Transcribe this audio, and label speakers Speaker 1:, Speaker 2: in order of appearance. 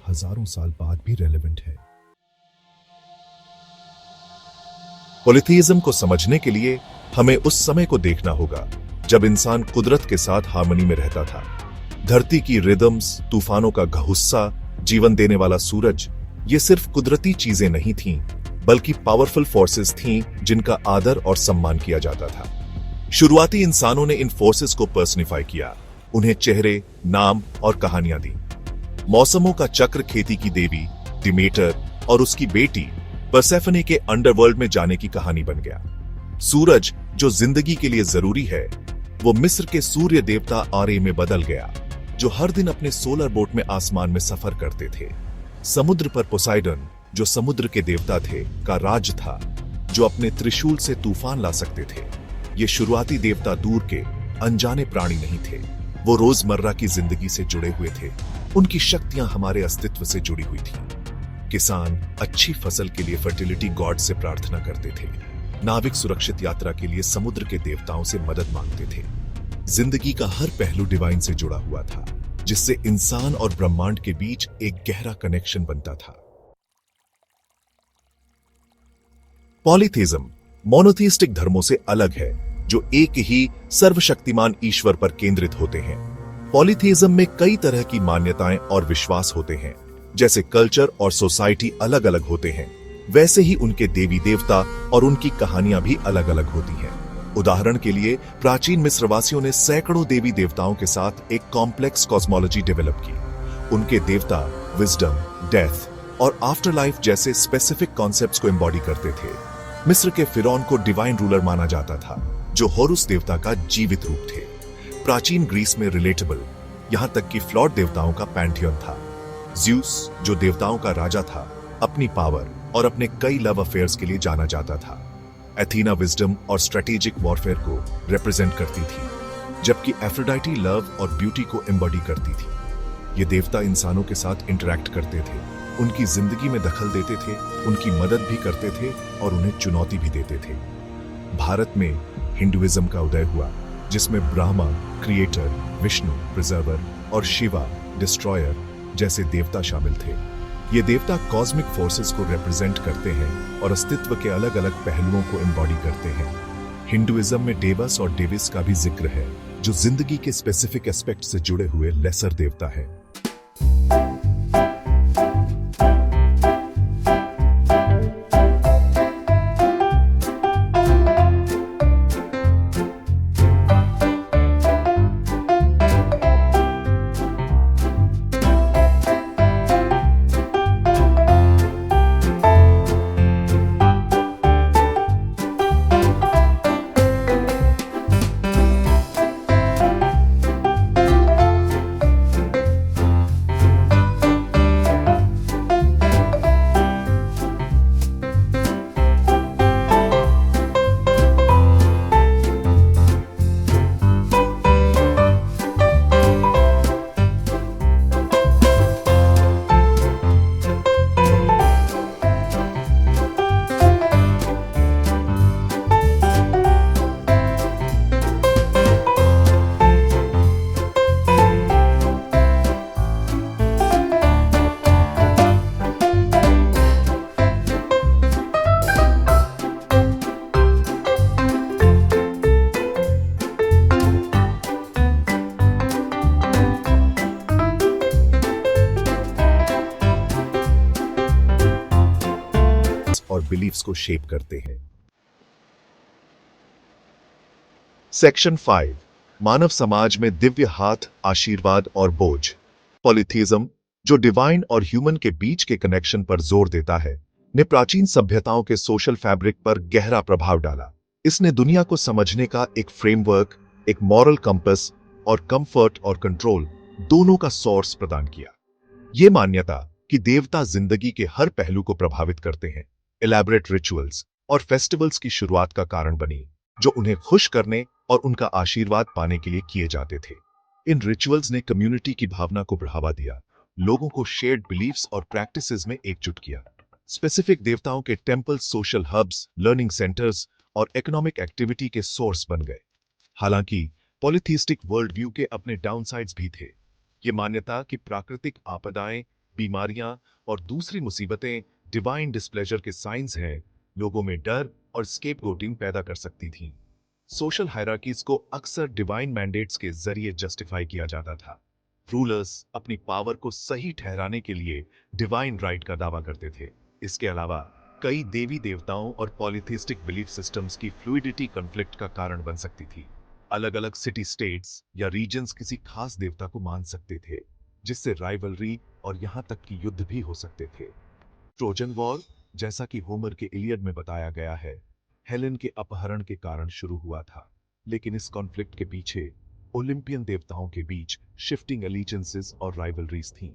Speaker 1: हजारों साल बाद भी रेलेवेंट है। पॉलीथीइज्म को समझने के लिए हमें उस समय को देखना होगा जब इंसान कुदरत के साथ हार्मनी में रहता था। धरती की रिदम्स, तूफानों का घहुस्सा, जीवन देने वाला सूरज, ये सिर्फ कुदरती चीजें नहीं थीं, बल्कि पावरफुल फोर्सेस थीं जिनका आदर और सम्मान किया जाता था। शुरुआती इंसानों ने इन फोर्सेस को पर्सनिफाई किया, उन्हें चेहरे, नाम और कहानियां दी। मौसमों का चक्र खेती की देवी डिमेटर और उसकी बेटी परसेफने के अंडरवर्ल्ड में जाने की कहानी बन गया। सूरज, जो जिंदगी के लिए जरूरी है, वो मिस्र के सूर्य देवता आरे में बदल गया, जो हर दिन अपने सोलर बोट में आसमान में सफर करते थे। समुद्र पर पोसाइडन, जो समुद्र के देवता थे, का राज था, जो अपने त्रिशूल से तूफान ला सकते थे। ये शुरुआती देवता दूर के अनजाने प्राणी नहीं थे, वो रोजमर्रा की जिंदगी से जुड़े हुए थे। उनकी शक्तियां हमारे अस्तित्व से जुड़ी हुई थीं। किसान अच्छी फसल के लिए फर्टिलिटी गॉड से प्रार्थना करते थे। नाविक सुरक्षित यात्रा के लिए समुद्र के देवताओं से मदद मांगते थे। जिंदगी का हर पहलू डिवाइन से जुड़ा हुआ था, जिससे इंसान और ब्रह्मांड के बीच एक गहरा कनेक्शन बनता था। पॉलीथीइज्म मोनोथीइस्टिक धर्मों से अलग है, जो एक ही सर्वशक्तिमान ईश्वर पर केंद्रित होते हैं। पॉलीथीइज्म में कई तरह की मान्यताएं और विश्वास होते हैं। जैसे कल्चर और सोसाइटी अलग अलग होते हैं, वैसे ही उनके देवी देवता और उनकी कहानियां भी अलग अलग होती हैं। उदाहरण के लिए, प्राचीन मिस्रवासियों ने सैकड़ों देवी देवताओं के साथ एक कॉम्प्लेक्स कॉस्मोलॉजी डेवलप की। उनके देवता विजडम, डेथ और आफ्टर लाइफ जैसे स्पेसिफिक कॉन्सेप्ट्स को एम्बॉडी करते थे। मिस्र के फिरौन को डिवाइन रूलर माना जाता था, जो होरुस देवता का जीवित रूप थे। प्राचीन ग्रीस में रिलेटेबल, यहां तक कि फ्लॉड देवताओं का पैंथियन था। ज़्यूस, जो देवताओं का राजा था, अपनी पावर और अपने कई लव अफेयर्स के लिए जाना जाता था। एथीना विजडम और स्ट्रेटेजिक वॉरफेयर को रिप्रेजेंट करती थी, जबकि एफ्रोडाइटी लव और ब्यूटी को एम्बॉडी करती थी। ये देवता इंसानों के साथ इंटरैक्ट करते थे, उनकी जिंदगी में दखल देते थे, उनकी मदद भी करते थे और उन्हें चुनौती भी देते थे। भारत में हिंदुइज्म का उदय हुआ, जिसमें ब्रह्मा क्रिएटर, विष्णु प्रिजर्वर और शिवा डिस्ट्रॉयर जैसे देवता शामिल थे। ये देवता कॉस्मिक फोर्सेस को रिप्रेजेंट करते हैं और अस्तित्व के अलग अलग पहलुओं को एम्बॉडी करते हैं। हिंदुइज्म में डेवस और डेविस का भी जिक्र है, जो जिंदगी के स्पेसिफिक एस्पेक्ट से जुड़े हुए लेसर देवता है। बिलीफ्स को शेप करते हैं। सेक्शन 5, मानव समाज में दिव्य हाथ, आशीर्वाद और बोझ। पॉलीथीज्म, जो डिवाइन और ह्यूमन के बीच के कनेक्शन पर जोर देता है, ने प्राचीन सभ्यताओं के सोशल फैब्रिक पर गहरा प्रभाव डाला। इसने दुनिया को समझने का एक फ्रेमवर्क, एक मॉरल कंपस और कंफर्ट और कंट्रोल दोनों का सोर्स प्रदान किया। ये मान्यता कि देवता जिंदगी के हर पहलू को प्रभावित करते हैं, इलैबोरेट रिचुअल्स और फेस्टिवल्स की शुरुआत का कारण बनी, जो उन्हें खुश करने और उनका आशीर्वाद पाने के लिए किए जाते थे। इन रिचुअल्स ने कम्युनिटी की भावना को बढ़ावा दिया, लोगों को शेयर्ड बिलीफ्स और प्रैक्टिसेस में एकजुट किया। स्पेसिफिक देवताओं के temple social hubs, learning centres और इकोनॉमिक एक्टिविटी के सोर्स बन गए। हालांकि पॉलीथीस्टिक वर्ल्ड व्यू के अपने डाउनसाइड्स भी थे। ये मान्यता कि प्राकृतिक आपदाएं, बीमारियां और दूसरी मुसीबतें डिवाइन डिस्प्लेजर के साइंस हैं, लोगों में डर और स्केपगोटिंग पैदा कर सकती थीं। सोशल हायरार्कीज को अक्सर डिवाइन मैंडेट्स के जरिए जस्टिफाई किया जाता था। रूलर्स अपनी पावर को सही ठहराने के लिए डिवाइन राइट का दावा करते थे। इसके अलावा कई देवी देवताओं और पॉलीथिस्टिक बिलीफ सिस्टम्स की फ्लूइडिटी कॉन्फ्लिक्ट का कारण बन सकती थी। अलग अलग सिटी स्टेट्स या रीजन्स किसी खास देवता को मान सकते थे, जिससे राइवलरी और यहां तक कि युद्ध भी हो सकते थे। ट्रोजन वॉर, जैसा कि होमर के इलियड में बताया गया है, हेलेन के अपहरण के कारण शुरू हुआ था, लेकिन इस कॉन्फ्लिक्ट के पीछे ओलिंपियन देवताओं के बीच शिफ्टिंग एलिजेंसेस और राइवलरीज थीं।